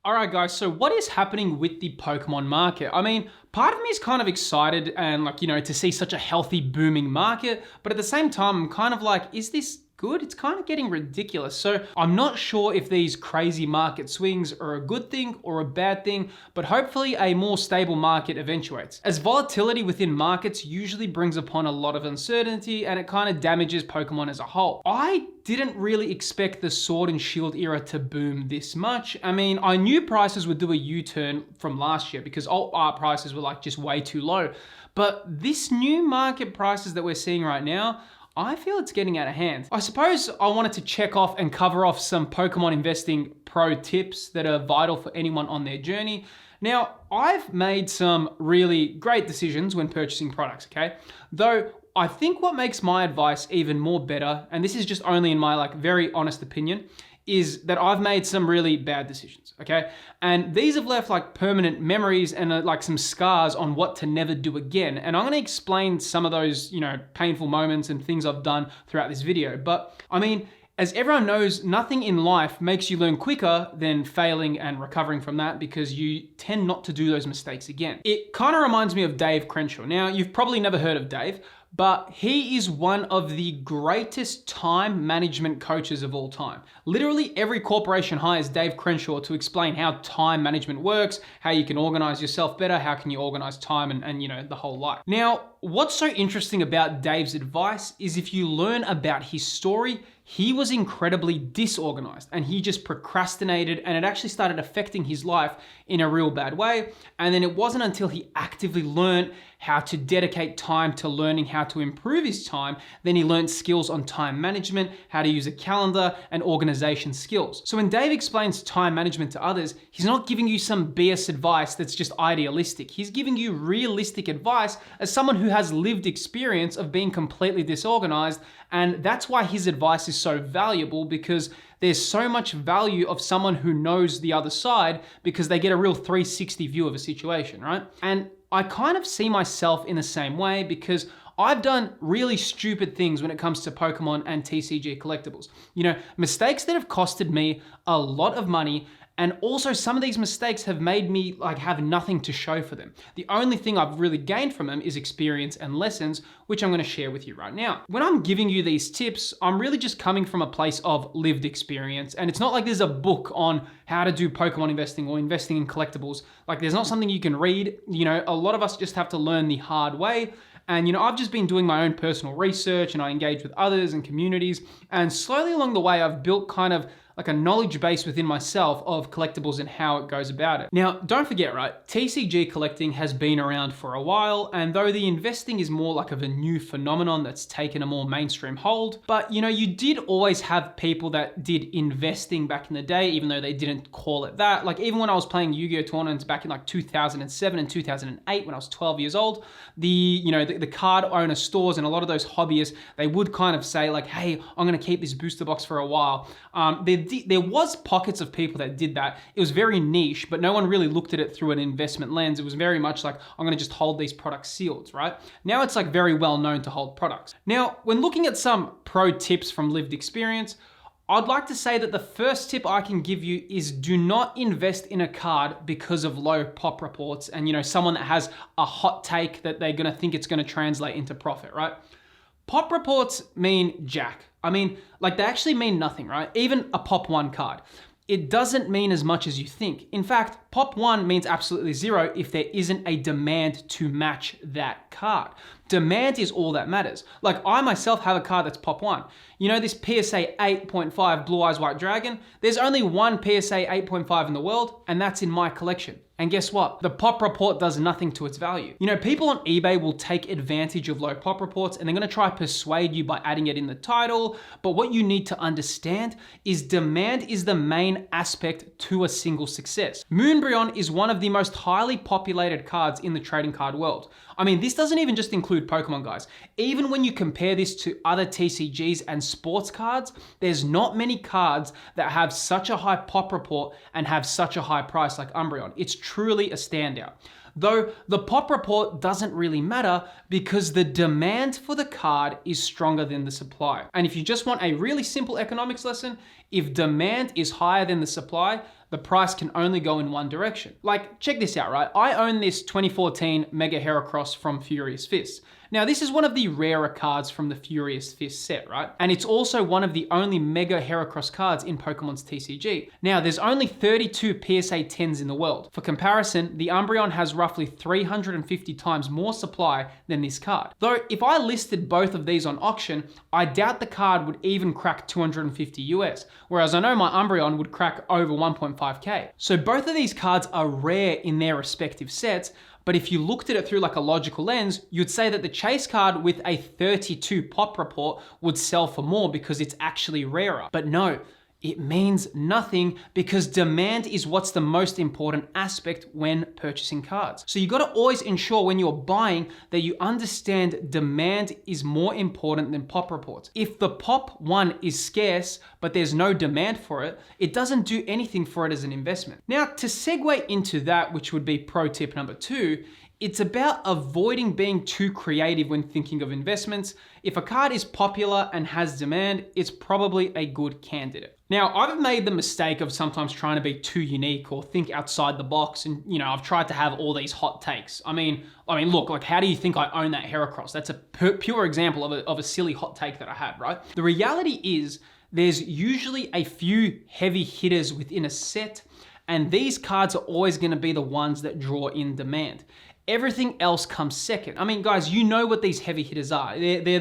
All right, guys, so what is happening with the Pokemon market? I mean, part of me is kind of excited and to see such a healthy, booming market, but at the same time, I'm kind of like, is this good? It's kind of getting ridiculous. So I'm not sure if these crazy market swings are a good thing or a bad thing, but hopefully a more stable market eventuates. As volatility within markets usually brings upon a lot of uncertainty and it kind of damages Pokemon as a whole. I didn't really expect the Sword and Shield era to boom this much. I mean, I knew prices would do a U-turn from last year because alt art prices were like just way too low. But this new market prices that we're seeing right now, I feel it's getting out of hand. I suppose I wanted to check off and cover off some Pokemon Investing Pro tips that are vital for anyone on their journey. Now, I've made some really great decisions when purchasing products, okay? Though I think what makes my advice even more better, and this is just only in my very honest opinion, is that I've made some really bad decisions, okay? And these have left permanent memories and some scars on what to never do again. And I'm gonna explain some of those, painful moments and things I've done throughout this video. But I mean, as everyone knows, nothing in life makes you learn quicker than failing and recovering from that because you tend not to do those mistakes again. It kind of reminds me of Dave Crenshaw. Now, you've probably never heard of Dave, but he is one of the greatest time management coaches of all time. Literally every corporation hires Dave Crenshaw to explain how time management works, how you can organize yourself better, how can you organize time and the whole lot. Now, what's so interesting about Dave's advice is if you learn about his story, he was incredibly disorganized and he just procrastinated and it actually started affecting his life in a real bad way. And then it wasn't until he actively learned how to dedicate time to learning how to improve his time, then he learned skills on time management, how to use a calendar and organization skills. So when Dave explains time management to others, he's not giving you some BS advice that's just idealistic. He's giving you realistic advice as someone who has lived experience of being completely disorganized. And that's why his advice is so valuable, because there's so much value of someone who knows the other side because they get a real 360 view of a situation, right? And I kind of see myself in the same way because I've done really stupid things when it comes to Pokemon and TCG collectibles. Mistakes that have costed me a lot of money. And also some of these mistakes have made me have nothing to show for them. The only thing I've really gained from them is experience and lessons, which I'm gonna share with you right now. When I'm giving you these tips, I'm really just coming from a place of lived experience. And it's not like there's a book on how to do Pokemon investing or investing in collectibles. There's not something you can read. A lot of us just have to learn the hard way. And I've just been doing my own personal research and I engage with others and communities. And slowly along the way, I've built kind of a knowledge base within myself of collectibles and how it goes about it. Now, don't forget, right? TCG collecting has been around for a while, and though the investing is more of a new phenomenon that's taken a more mainstream hold, but you did always have people that did investing back in the day, even though they didn't call it that. Even when I was playing Yu-Gi-Oh tournaments back in 2007 and 2008, when I was 12 years old, the card owner stores and a lot of those hobbyists, they would kind of say hey, I'm gonna keep this booster box for a while. There was pockets of people that did that. It was very niche, but no one really looked at it through an investment lens. It was very much I'm gonna just hold these products sealed, right? Now it's very well known to hold products. Now, when looking at some pro tips from lived experience, I'd like to say that the first tip I can give you is do not invest in a card because of low pop reports and someone that has a hot take that they're gonna think it's gonna translate into profit, right? Pop reports mean jack. I mean, they actually mean nothing, right? Even a pop 1 card. It doesn't mean as much as you think. In fact, pop 1 means absolutely zero if there isn't a demand to match that card. Demand is all that matters. I myself have a card that's pop 1. This PSA 8.5 Blue Eyes White Dragon, there's only one PSA 8.5 in the world, and that's in my collection. And guess what? The pop report does nothing to its value. People on eBay will take advantage of low pop reports and they're gonna try to persuade you by adding it in the title. But what you need to understand is demand is the main aspect to a single success. Moonbryon is one of the most highly populated cards in the trading card world. I mean, this doesn't even just include Pokemon, guys. Even when you compare this to other TCGs and sports cards, there's not many cards that have such a high pop report and have such a high price like Umbreon. It's truly a standout. Though the pop report doesn't really matter because the demand for the card is stronger than the supply. And if you just want a really simple economics lesson, if demand is higher than the supply, the price can only go in one direction. Like, check this out, right? I own this 2014 Mega Heracross from Furious Fists. Now, this is one of the rarer cards from the Furious Fist set, right? And it's also one of the only Mega Heracross cards in Pokemon's TCG. Now, there's only 32 PSA 10s in the world. For comparison, the Umbreon has roughly 350 times more supply than this card. Though, if I listed both of these on auction, I doubt the card would even crack 250 US, whereas I know my Umbreon would crack over 1.5k. So both of these cards are rare in their respective sets, but if you looked at it through like a logical lens, you'd say that the chase card with a 32 pop report would sell for more because it's actually rarer. But no, it means nothing because demand is what's the most important aspect when purchasing cards. So you gotta always ensure when you're buying that you understand demand is more important than pop reports. If the pop one is scarce, but there's no demand for it, it doesn't do anything for it as an investment. Now, to segue into that, which would be pro tip number 2, it's about avoiding being too creative when thinking of investments. If a card is popular and has demand, it's probably a good candidate. Now, I've made the mistake of sometimes trying to be too unique or think outside the box, and I've tried to have all these hot takes. I mean, look, like, how do you think I own that Heracross? That's a pure example of a silly hot take that I had, right? The reality is there's usually a few heavy hitters within a set, and these cards are always going to be the ones that draw in demand. Everything else comes second. I mean, guys, you know what these heavy hitters are. They're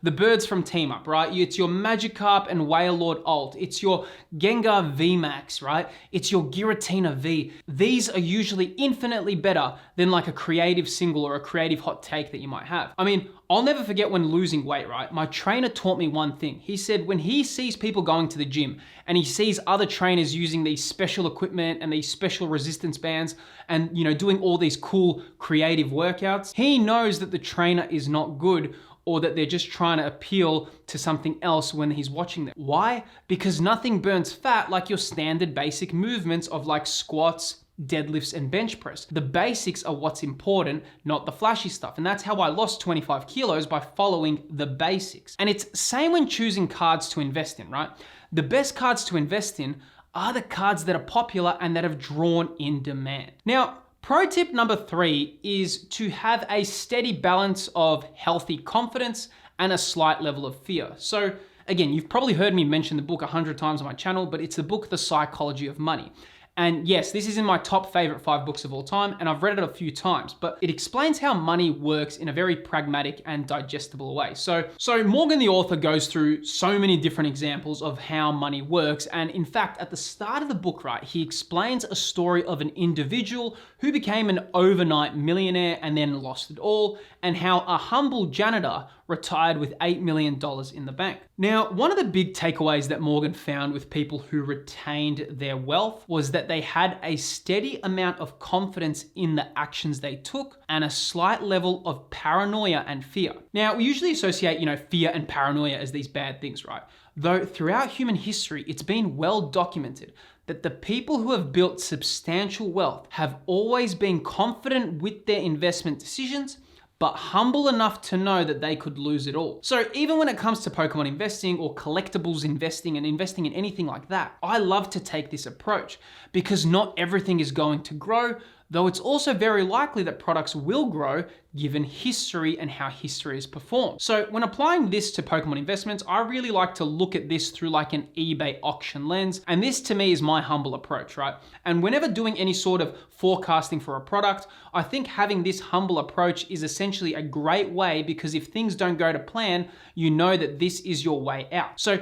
the birds from Team Up, right? It's your Magikarp and Wailord Alt. It's your Gengar VMAX, right? It's your Giratina V. These are usually infinitely better than like a creative single or a creative hot take that you might have. I mean, I'll never forget when losing weight, right? My trainer taught me one thing. He said when he sees people going to the gym and he sees other trainers using these special equipment and these special resistance bands and, doing all these cool creative workouts, he knows that the trainer is not good or that they're just trying to appeal to something else when he's watching them. Why? Because nothing burns fat like your standard basic movements of like squats, deadlifts, and bench press. The basics are what's important, not the flashy stuff. And that's how I lost 25 kilos, by following the basics. And it's same when choosing cards to invest in, right? The best cards to invest in are the cards that are popular and that have drawn in demand. Now, pro tip number 3 is to have a steady balance of healthy confidence and a slight level of fear. So again, you've probably heard me mention the book 100 times on my channel, but it's the book, The Psychology of Money. And yes, this is in my top favorite 5 books of all time, and I've read it a few times, but it explains how money works in a very pragmatic and digestible way. So Morgan, the author, goes through so many different examples of how money works. And in fact, at the start of the book, right, he explains a story of an individual who became an overnight millionaire and then lost it all, and how a humble janitor retired with $8 million in the bank. Now, one of the big takeaways that Morgan found with people who retained their wealth was that they had a steady amount of confidence in the actions they took and a slight level of paranoia and fear. Now, we usually associate, fear and paranoia as these bad things, right? Though throughout human history, it's been well documented that the people who have built substantial wealth have always been confident with their investment decisions, but humble enough to know that they could lose it all. So even when it comes to Pokemon investing or collectibles investing and investing in anything like that, I love to take this approach because not everything is going to grow, though it's also very likely that products will grow given history and how history has performed. So when applying this to Pokemon investments, I really like to look at this through like an eBay auction lens. And this to me is my humble approach, right? And whenever doing any sort of forecasting for a product, I think having this humble approach is essentially a great way, because if things don't go to plan, you know that this is your way out. So,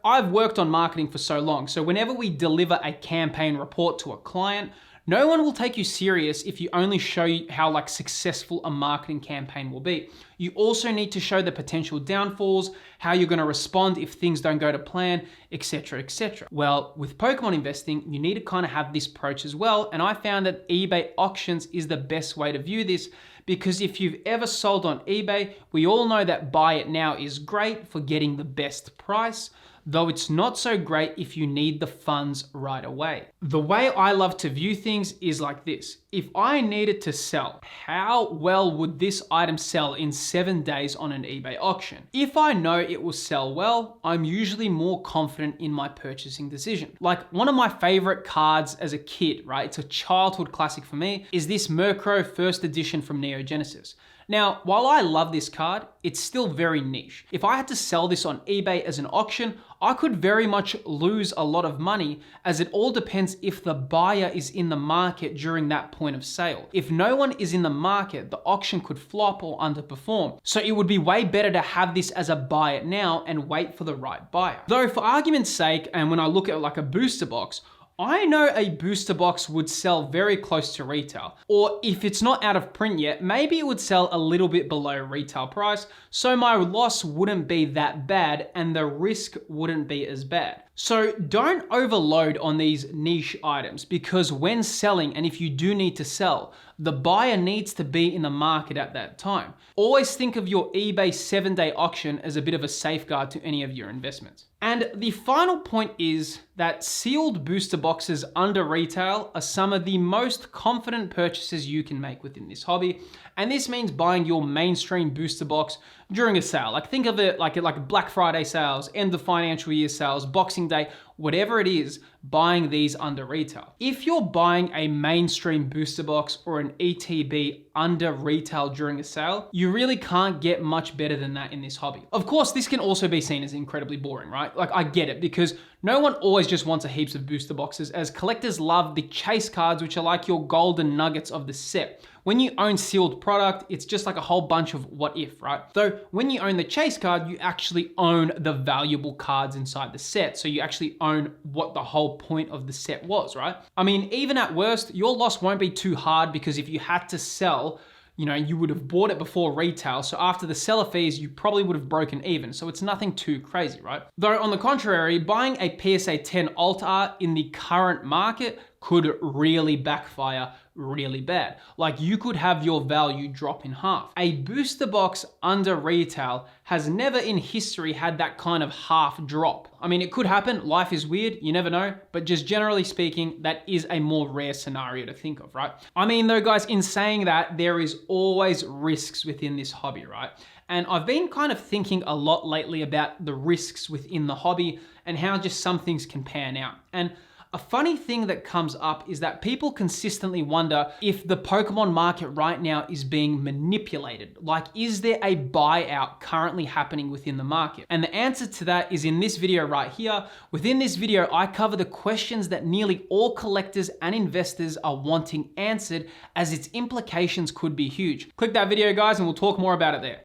I've worked on marketing for so long. So whenever we deliver a campaign report to a client, no one will take you serious if you only show how successful a marketing campaign will be. You also need to show the potential downfalls, how you're going to respond if things don't go to plan, etc., etc. Well, with Pokemon investing, you need to kind of have this approach as well. And I found that eBay auctions is the best way to view this, because if you've ever sold on eBay, we all know that buy it now is great for getting the best price. though it's not so great if you need the funds right away. The way I love to view things is like this. If I needed to sell, how well would this item sell in 7 days on an eBay auction? If I know it will sell well, I'm usually more confident in my purchasing decision. Like one of my favorite cards as a kid, right? It's a childhood classic for me, is this Murkrow first edition from Neo Genesis. Now, while I love this card, it's still very niche. If I had to sell this on eBay as an auction, I could very much lose a lot of money, as it all depends if the buyer is in the market during that point of sale. If no one is in the market, the auction could flop or underperform. So it would be way better to have this as a buy it now and wait for the right buyer. Though for argument's sake, and when I look at like a booster box, I know a booster box would sell very close to retail, or if it's not out of print yet, maybe it would sell a little bit below retail price, so my loss wouldn't be that bad and the risk wouldn't be as bad. So don't overload on these niche items, because when selling, and if you do need to sell, the buyer needs to be in the market at that time. Always think of your eBay 7-day auction as a bit of a safeguard to any of your investments. And the final point is that sealed booster boxes under retail are some of the most confident purchases you can make within this hobby. And this means buying your mainstream booster box during a sale. Like think of it like Black Friday sales, end of financial year sales, Boxing Day, whatever it is, buying these under retail. If you're buying a mainstream booster box or an ETB under retail during a sale, you really can't get much better than that in this hobby. Of course, this can also be seen as incredibly boring, right? Like I get it, because no one always just wants a heaps of booster boxes, as collectors love the chase cards, which are like your golden nuggets of the set. When you own sealed product, it's just like a whole bunch of what if, right? Though when you own the chase card, you actually own the valuable cards inside the set. So you actually own what the whole point of the set was, right? I mean, even at worst, your loss won't be too hard, because if you had to sell, you would have bought it before retail. So after the seller fees, you probably would have broken even. So it's nothing too crazy, right? Though on the contrary, buying a PSA 10 alt art in the current market could really backfire really bad. Like you could have your value drop in half. A booster box under retail has never in history had that kind of half drop. I mean, it could happen. Life is weird. You never know. But just generally speaking, that is a more rare scenario to think of, right? I mean, though, guys, in saying that, there is always risks within this hobby, right? And I've been kind of thinking a lot lately about the risks within the hobby and how just some things can pan out. And a funny thing that comes up is that people consistently wonder if the Pokemon market right now is being manipulated. Like, is there a buyout currently happening within the market? And the answer to that is in this video right here. Within this video, I cover the questions that nearly all collectors and investors are wanting answered, as its implications could be huge. Click that video, guys, and we'll talk more about it there.